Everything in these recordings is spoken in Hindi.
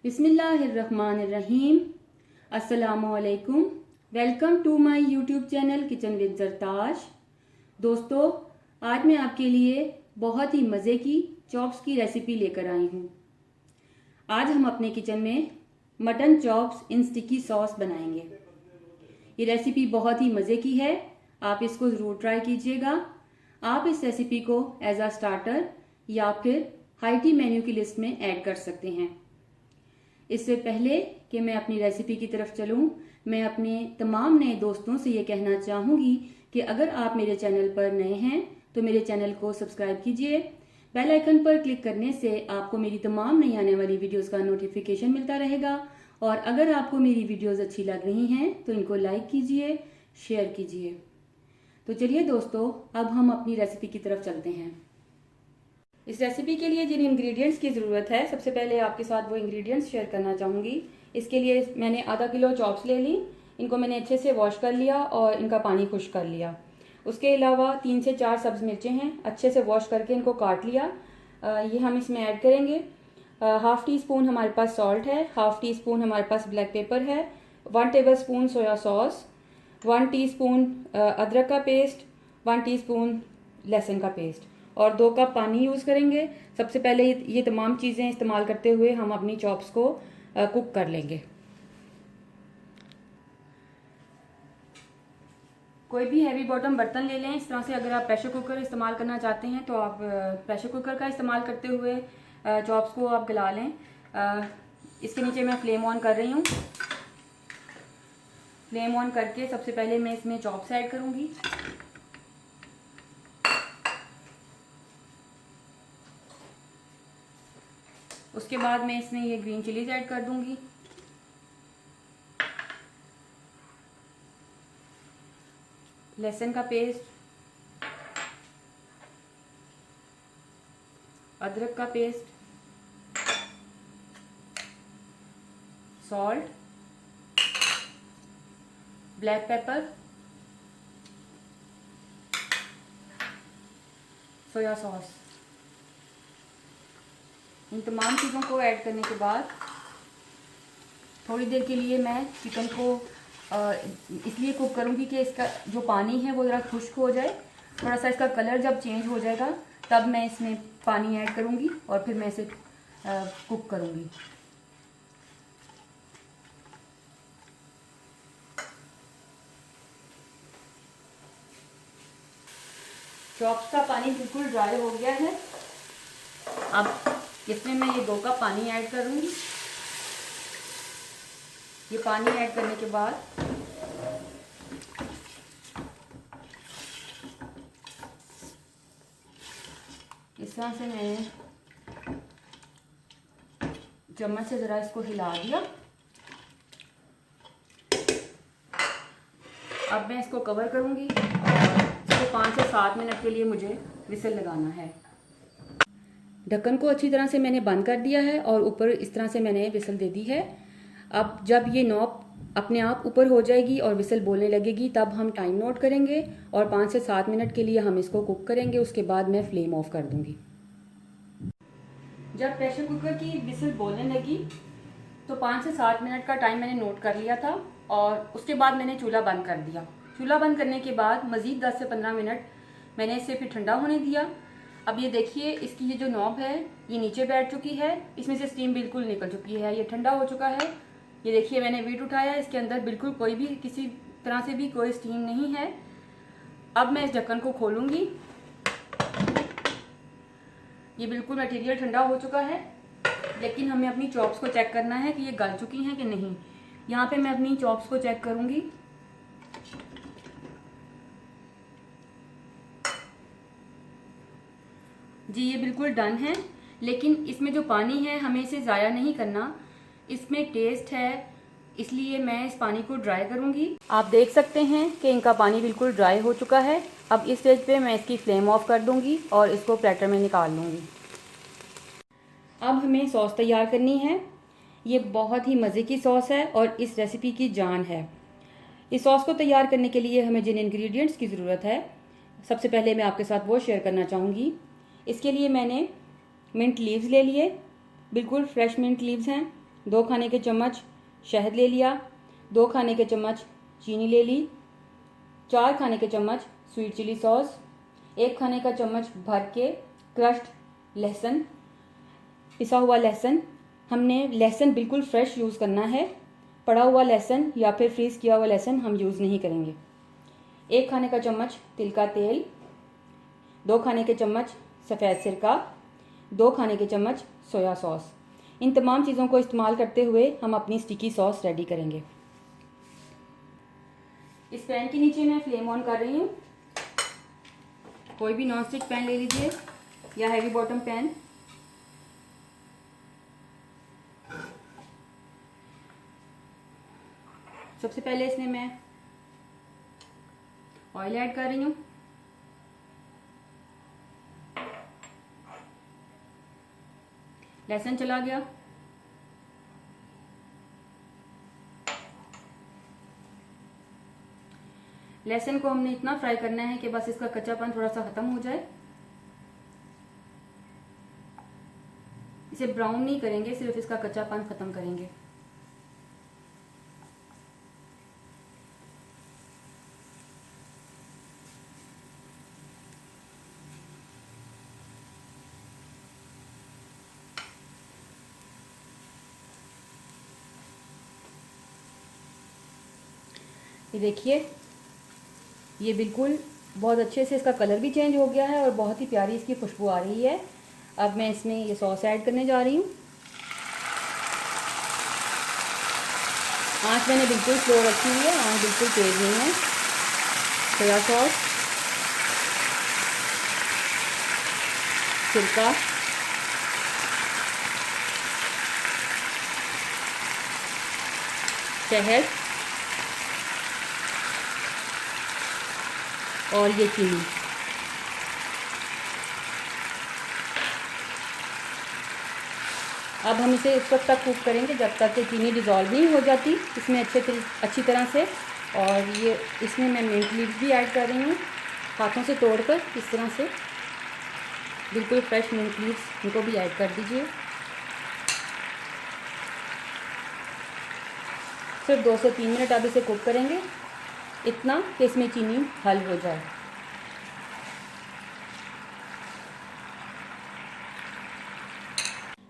बिस्मिल्लाहिर्रहमानिर्रहीम। अस्सलामुअलैकुम। Welcome to my YouTube channel kitchen with Zartash. दोस्तों, आज मैं आपके लिए बहुत ही मज़े की चॉप्स की रेसिपी लेकर आई हूँ। आज हम अपने किचन में मटन चॉप्स इन स्टिकी सॉस बनाएंगे। ये रेसिपी बहुत ही मज़े की है, आप इसको ज़रूर ट्राई कीजिएगा। आप इस रेसिपी को एज अ स्टार्टर या फिर हाई टी मेन्यू की लिस्ट में ऐड कर सकते हैं। इससे पहले कि मैं अपनी रेसिपी की तरफ चलूं, मैं अपने तमाम नए दोस्तों से ये कहना चाहूँगी कि अगर आप मेरे चैनल पर नए हैं तो मेरे चैनल को सब्सक्राइब कीजिए। बेल आइकन पर क्लिक करने से आपको मेरी तमाम नई आने वाली वीडियोस का नोटिफिकेशन मिलता रहेगा। और अगर आपको मेरी वीडियोस अच्छी लग रही हैं तो इनको लाइक कीजिए, शेयर कीजिए। तो चलिए दोस्तों, अब हम अपनी रेसिपी की तरफ चलते हैं। इस रेसिपी के लिए जिन इंग्रेडिएंट्स की ज़रूरत है, सबसे पहले आपके साथ वो इंग्रेडिएंट्स शेयर करना चाहूँगी। इसके लिए मैंने आधा किलो चॉप्स ले ली। इनको मैंने अच्छे से वॉश कर लिया और इनका पानी खुश्क कर लिया। उसके अलावा 3 से 4 सब्ज़ मिर्चें हैं, अच्छे से वॉश करके इनको काट लिया। ये हम इसमें ऐड करेंगे। हाफ़ टी स्पून हमारे पास सॉल्ट है, हाफ़ टी स्पून हमारे पास ब्लैक पेपर है, 1 table spoon soya sauce, 1 teaspoon अदरक का पेस्ट, 1 टीस्पून लहसुन का पेस्ट और 2 कप पानी यूज़ करेंगे। सबसे पहले ये तमाम चीज़ें इस्तेमाल करते हुए हम अपनी चॉप्स को कुक कर लेंगे। कोई भी हैवी बॉटम बर्तन ले लें। इस तरह से अगर आप प्रेशर कुकर इस्तेमाल करना चाहते हैं तो आप प्रेशर कुकर का इस्तेमाल करते हुए चॉप्स को आप गला लें। इसके नीचे मैं फ्लेम ऑन कर रही हूँ। फ्लेम ऑन करके सबसे पहले मैं इसमें चॉप्स ऐड करूँगी। उसके बाद मैं इसमें ये ग्रीन चिलीज ऐड कर दूंगी। लहसुन का पेस्ट, अदरक का paste, salt, black pepper, soya sauce. इन तमाम चीज़ों को ऐड करने के बाद थोड़ी देर के लिए मैं चिकन को इसलिए कुक करूँगी कि इसका जो पानी है वो ज़रा खुश्क हो जाए। थोड़ा सा इसका कलर जब चेंज हो जाएगा तब मैं इसमें पानी ऐड करूँगी और फिर मैं इसे कुक करूँगी। चॉप्स का पानी बिल्कुल ड्राई हो गया है। अब इसमें मैं ये 2 कप पानी ऐड करूँगी। ये पानी ऐड करने के बाद इस तरह से मैंने चम्मच से ज़रा इसको हिला दिया। अब मैं इसको कवर करूँगी और इसको 5 से 7 मिनट के लिए मुझे विसल लगाना है। ढक्कन को अच्छी तरह से मैंने बंद कर दिया है और ऊपर इस तरह से मैंने विसल दे दी है। अब जब ये नॉब अपने आप ऊपर हो जाएगी और विसल बोलने लगेगी तब हम टाइम नोट करेंगे और 5 से 7 मिनट के लिए हम इसको कुक करेंगे। उसके बाद मैं फ्लेम ऑफ कर दूंगी। जब प्रेशर कुकर की विसल बोलने लगी तो 5 से 7 मिनट का टाइम मैंने नोट कर लिया था और उसके बाद मैंने चूल्हा बंद कर दिया। चूल्हा बंद करने के बाद मज़ीद 10 से 15 मिनट मैंने इसे फिर ठंडा होने दिया। अब ये देखिए, इसकी ये जो नॉब है ये नीचे बैठ चुकी है, इसमें से स्टीम बिल्कुल निकल चुकी है, ये ठंडा हो चुका है। ये देखिए, मैंने वीट उठाया, इसके अंदर बिल्कुल कोई भी किसी तरह से भी कोई स्टीम नहीं है। अब मैं इस ढक्कन को खोलूँगी। ये बिल्कुल मटेरियल ठंडा हो चुका है, लेकिन हमें अपनी चॉप्स को चेक करना है कि ये गल चुकी हैं कि नहीं। यहाँ पे मैं अपनी चॉप्स को चेक करूँगी। जी, ये बिल्कुल डन है, लेकिन इसमें जो पानी है हमें इसे ज़ाया नहीं करना। इसमें टेस्ट है, इसलिए मैं इस पानी को ड्राई करूँगी। आप देख सकते हैं कि इनका पानी बिल्कुल ड्राई हो चुका है। अब इस स्टेज पे मैं इसकी फ्लेम ऑफ कर दूँगी और इसको प्लेटर में निकाल लूँगी। अब हमें सॉस तैयार करनी है। ये बहुत ही मज़े की सॉस है और इस रेसिपी की जान है। इस सॉस को तैयार करने के लिए हमें जिन इंग्रेडिएंट्स की ज़रूरत है, सबसे पहले मैं आपके साथ वो शेयर करना चाहूँगी। इसके लिए मैंने मिंट लीव्स ले लिए, बिल्कुल फ्रेश मिंट लीव्स हैं। 2 खाने के चम्मच शहद ले लिया, 2 खाने के चम्मच चीनी ले ली, 4 खाने के चम्मच स्वीट चिली सॉस, 1 खाने का चम्मच भर के क्रश्ड लहसुन, पिसा हुआ लहसुन। हमने लहसुन बिल्कुल फ्रेश यूज़ करना है, पड़ा हुआ लहसुन या फिर फ्रीज़ किया हुआ लहसुन हम यूज़ नहीं करेंगे। 1 खाने का चम्मच तिल का तेल, 2 खाने के चम्मच सफ़ेद सिरका, 2 खाने के चम्मच सोया सॉस। इन तमाम चीज़ों को इस्तेमाल करते हुए हम अपनी स्टिकी सॉस रेडी करेंगे। इस पैन के नीचे मैं फ्लेम ऑन कर रही हूँ। कोई भी नॉन स्टिक पैन ले लीजिए या हैवी बॉटम पैन। सबसे पहले इसमें मैं ऑयल ऐड कर रही हूँ। लहसुन चला गया। लहसुन को हमने इतना फ्राई करना है कि बस इसका कच्चापन थोड़ा सा खत्म हो जाए। इसे ब्राउन नहीं करेंगे, सिर्फ इसका कच्चापन खत्म करेंगे। ये देखिए, ये बिल्कुल बहुत अच्छे से इसका कलर भी चेंज हो गया है और बहुत ही प्यारी इसकी खुशबू आ रही है। अब मैं इसमें ये सॉस ऐड करने जा रही हूँ। आँच मैंने बिल्कुल स्लो रखी हुई है, आँच बिल्कुल तेज नहीं है। सोया सॉस, सिरका, शहद और ये चीनी। अब हम इसे उस वक्त तक कुक करेंगे जब तक कि चीनी डिज़ोल्व नहीं हो जाती इसमें अच्छी तरह से। और ये इसमें मैं मिंट लीव्स भी ऐड कर रही हूँ, हाथों से तोड़कर इस तरह से बिल्कुल फ्रेश मिंट लीव्स इनको भी ऐड कर दीजिए। सिर्फ 2 से 3 मिनट अब इसे कुक करेंगे, इतना कि इसमें चीनी हल हो जाए।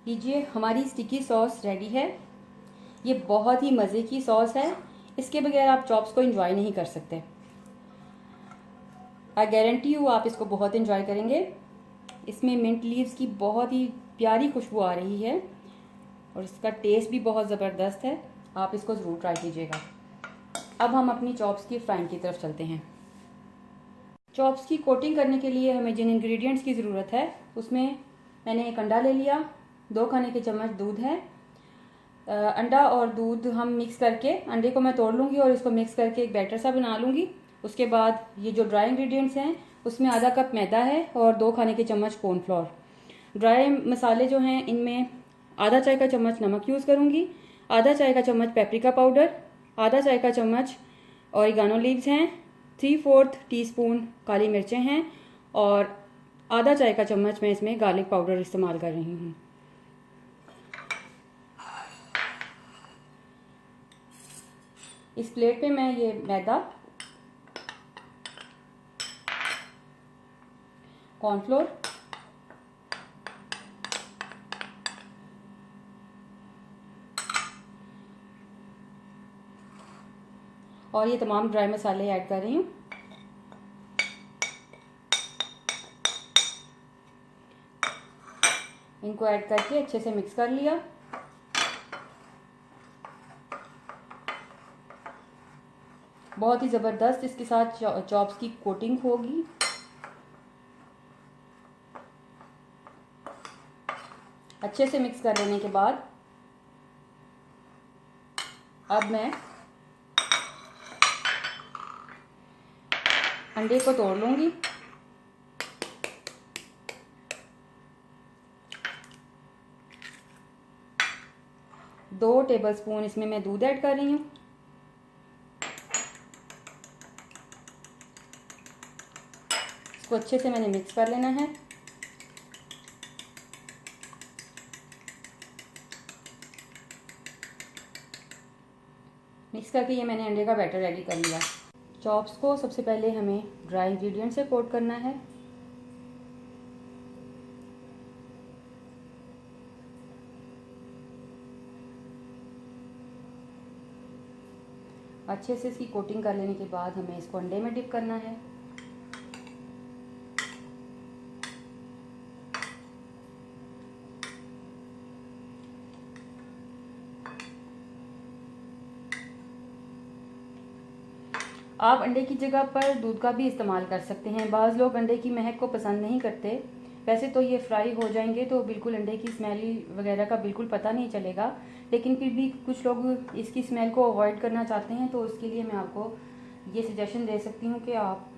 लीजिए, हमारी स्टिकी सॉस रेडी है। ये बहुत ही मज़े की सॉस है, इसके बगैर आप चॉप्स को एंजॉय नहीं कर सकते। आई गारंटी यू आप इसको बहुत एंजॉय करेंगे। इसमें मिंट लीव्स की बहुत ही प्यारी खुशबू आ रही है और इसका टेस्ट भी बहुत ज़बरदस्त है। आप इसको ज़रूर ट्राई कीजिएगा। अब हम अपनी चॉप्स की फ्राइंग की तरफ चलते हैं। चॉप्स की कोटिंग करने के लिए हमें जिन इंग्रेडिएंट्स की ज़रूरत है उसमें मैंने एक अंडा ले लिया, 2 खाने के चम्मच दूध है। अंडा और दूध हम मिक्स करके, अंडे को मैं तोड़ लूँगी और इसको मिक्स करके एक बैटर सा बना लूँगी। उसके बाद ये जो ड्राई इंग्रेडिएंट्स हैं उसमें आधा कप मैदा है और 2 खाने के चम्मच कॉर्नफ्लोर। ड्राई मसाले जो हैं इनमें आधा चाय का चम्मच नमक यूज़ करूँगी, आधा चाय का चम्मच पेपरिका पाउडर, आधा चाय का चम्मच ऑरिगानो लीव्स हैं, 3/4 टीस्पून काली मिर्चें हैं और आधा चाय का चम्मच मैं इसमें गार्लिक पाउडर इस्तेमाल कर रही हूँ। इस प्लेट पे मैं ये मैदा, कॉर्नफ्लोर, और ये तमाम ड्राई मसाले ऐड कर रही हूँ। इनको ऐड करके अच्छे से मिक्स कर लिया। बहुत ही ज़बरदस्त इसके साथ चॉप्स की कोटिंग होगी। अच्छे से मिक्स कर लेने के बाद अब मैं अंडे को तोड़ लूँगी। दो टेबलस्पून इसमें मैं दूध ऐड कर रही हूँ। इसको अच्छे से मैंने मिक्स कर लेना है। मिक्स करके ये मैंने अंडे का बैटर रेडी कर लिया। चॉप्स को सबसे पहले हमें ड्राई इंग्रेडिएंट से कोट करना है। अच्छे से इसकी कोटिंग कर लेने के बाद हमें इसको अंडे में डिप करना है। आप अंडे की जगह पर दूध का भी इस्तेमाल कर सकते हैं। बाज़ लोग अंडे की महक को पसंद नहीं करते। वैसे तो ये फ्राई हो जाएंगे तो बिल्कुल अंडे की स्मेल वगैरह का बिल्कुल पता नहीं चलेगा, लेकिन फिर भी कुछ लोग इसकी स्मेल को अवॉइड करना चाहते हैं, तो उसके लिए मैं आपको ये सजेशन दे सकती हूँ कि आप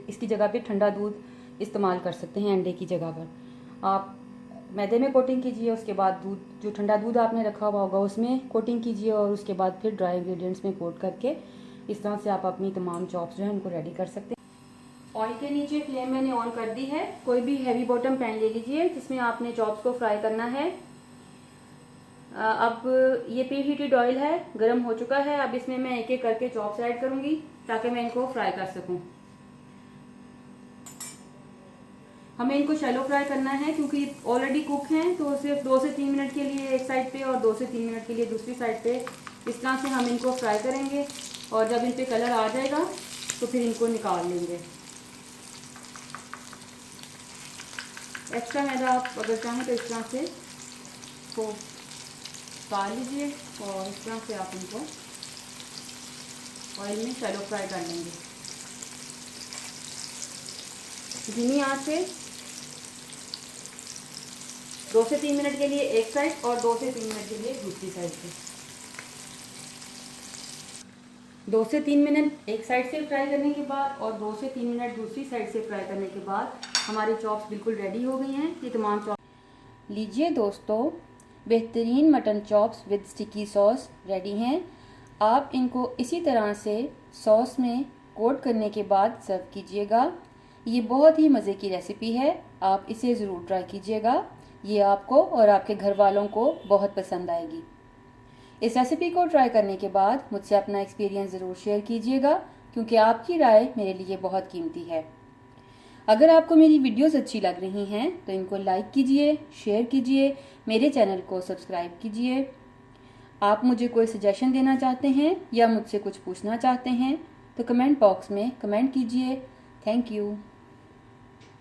इसकी जगह पे ठंडा दूध इस्तेमाल कर सकते हैं। अंडे की जगह पर आप मैदे में कोटिंग कीजिए, उसके बाद दूध, जो ठंडा दूध आपने रखा हुआ होगा उसमें कोटिंग कीजिए, और उसके बाद फिर ड्राई इंग्रेडिएंट्स में कोट करके इस तरह से आप अपनी तमाम चॉप्स जो है उनको रेडी कर सकते हैं। ऑयल के नीचे फ्लेम मैंने ऑन कर दी है। कोई भी हैवी बॉटम पैन ले लीजिए जिसमें आपने चॉप्स को फ्राई करना है। अब ये प्री हीटेड ऑयल है, गर्म हो चुका है। अब इसमें मैं एक एक करके चॉप्स ऐड करूंगी ताकि मैं इनको फ्राई कर सकूं। हमें इनको शैलो फ्राई करना है क्योंकि ऑलरेडी कुक हैं, तो सिर्फ 2 से 3 मिनट के लिए एक साइड पे और 2 से 3 मिनट के लिए दूसरी साइड पे इस तरह से हम इनको फ्राई करेंगे। और जब इन पे कलर आ जाएगा तो फिर इनको निकाल लेंगे। एक्स्ट्रा मैदा आप अगर चाहें तो इस तरह से इसको निकाल लीजिए और इस तरह से आप इनको ऑयल में शैलो फ्राई कर लेंगे। धीमी आंच से 2 से 3 मिनट के लिए एक साइड और 2 से 3 मिनट के लिए दूसरी साइड पे। 2 से 3 मिनट एक साइड से फ्राई करने के बाद और 2 से 3 मिनट दूसरी साइड से फ्राई करने के बाद हमारी चॉप्स बिल्कुल रेडी हो गई हैं। ये तमाम चॉप्स लीजिए दोस्तों, बेहतरीन mutton chops with sticky sauce ready हैं। आप इनको इसी तरह से सॉस में कोट करने के बाद सर्व कीजिएगा। ये बहुत ही मज़े की रेसिपी है, आप इसे ज़रूर ट्राई कीजिएगा। ये आपको और आपके घर वालों को बहुत पसंद आएगी। इस रेसिपी को ट्राई करने के बाद मुझसे अपना एक्सपीरियंस ज़रूर शेयर कीजिएगा, क्योंकि आपकी राय मेरे लिए बहुत कीमती है। अगर आपको मेरी वीडियोस अच्छी लग रही हैं तो इनको लाइक कीजिए, शेयर कीजिए, मेरे चैनल को सब्सक्राइब कीजिए। आप मुझे कोई सजेशन देना चाहते हैं या मुझसे कुछ पूछना चाहते हैं तो कमेंट बॉक्स में कमेंट कीजिए। Thank you.